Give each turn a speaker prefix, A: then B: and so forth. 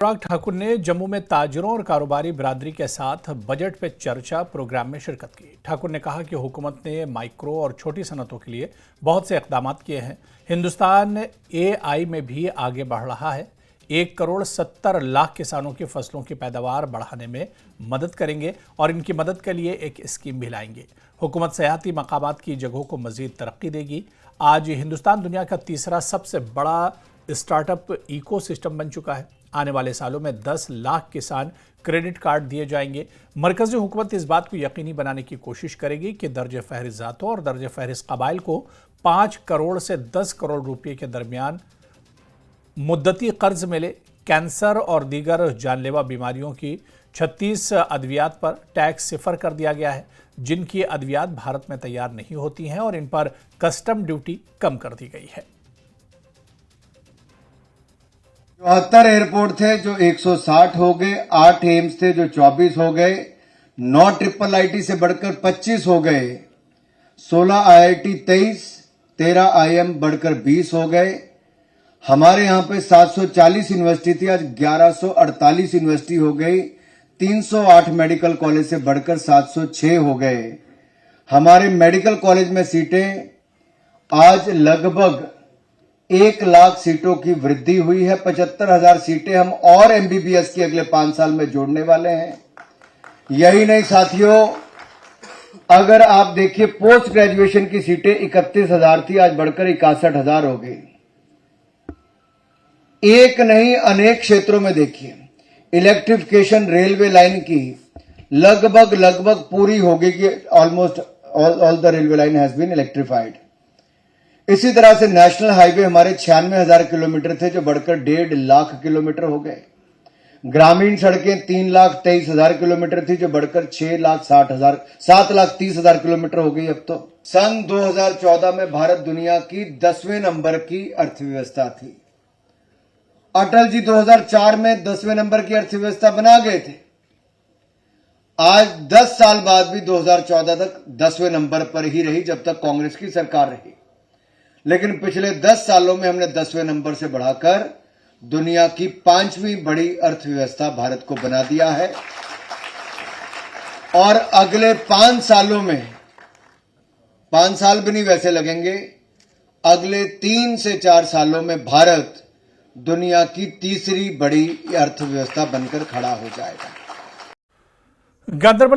A: अनुराग ठाकुर ने जम्मू में ताजिरों और कारोबारी बिरादरी के साथ बजट पे चर्चा प्रोग्राम में शिरकत की। ठाकुर ने कहा कि हुकूमत ने माइक्रो और छोटी सनतों के लिए बहुत से इकदाम किए हैं। हिंदुस्तान एआई में भी आगे बढ़ रहा है। 1,70,00,000 किसानों की फसलों की पैदावार बढ़ाने में मदद करेंगे और इनकी मदद के लिए एक स्कीम भी लाएंगे। हुकूमत सयाहती मकामात की जगहों को मजीद तरक्की देगी। आज हिंदुस्तान दुनिया का तीसरा सबसे बड़ा स्टार्टअप इकोसिस्टम बन चुका है। आने वाले सालों में 10 लाख किसान क्रेडिट कार्ड दिए जाएंगे। मरकजी हुकूमत इस बात को यकीनी बनाने की कोशिश करेगी कि दर्जे फहरिस्त ज़ातों और दर्जे फहरिस्त कबाइल को 5 करोड़ से 10 करोड़ रुपए के दरमियान मुद्दती कर्ज मिले। कैंसर और दीगर जानलेवा बीमारियों की 36 अद्वियात पर टैक्स सिफर कर दिया गया है, जिनकी अद्वियात भारत में तैयार नहीं होती हैं और इन पर कस्टम ड्यूटी कम कर दी गई है।
B: 74 एयरपोर्ट थे जो 160 हो गए, 8 एम्स थे जो 24 हो गए, 9 ट्रिपल आईटी से बढ़कर 25 हो गए, 16 आईआईटी 23, 13 आईएम बढ़कर 20 हो गए। हमारे यहां पे 740 यूनिवर्सिटी थी, आज 1148 यूनिवर्सिटी हो गई। 308 मेडिकल कॉलेज से बढ़कर 706 हो गए। हमारे मेडिकल कॉलेज में सीटें आज लगभग 1 लाख सीटों की वृद्धि हुई है। 75,000 सीटें हम और एमबीबीएस की अगले 5 साल में जोड़ने वाले हैं। यही नहीं साथियों, अगर आप देखिए पोस्ट ग्रेजुएशन की सीटें 31,000 थी, आज बढ़कर 61,000 हो गई। एक नहीं अनेक क्षेत्रों में देखिए, इलेक्ट्रिफिकेशन रेलवे लाइन की लगभग पूरी हो गई कि almost all the railway line has been electrified. इसी तरह से नेशनल हाईवे हमारे 96,000 किलोमीटर थे जो बढ़कर 1.5 लाख किलोमीटर हो गए। ग्रामीण सड़कें 3,23,000 किलोमीटर थी जो बढ़कर 7,30,000 किलोमीटर हो गई। अब तो सन 2014 में भारत दुनिया की 10वें नंबर की अर्थव्यवस्था थी। अटल जी 2004 में 10वें नंबर की अर्थव्यवस्था बना गए थे। आज 10 साल बाद भी 2014 तक 10वें नंबर पर ही रही जब तक कांग्रेस की सरकार रही। लेकिन पिछले 10 सालों में हमने 10वें नंबर से बढ़ाकर दुनिया की 5वीं बड़ी अर्थव्यवस्था भारत को बना दिया है। और अगले 5 सालों में, 5 साल भी नहीं वैसे लगेंगे, अगले 3 से 4 सालों में भारत दुनिया की तीसरी बड़ी अर्थव्यवस्था बनकर खड़ा हो जाएगा।
A: गांधरबल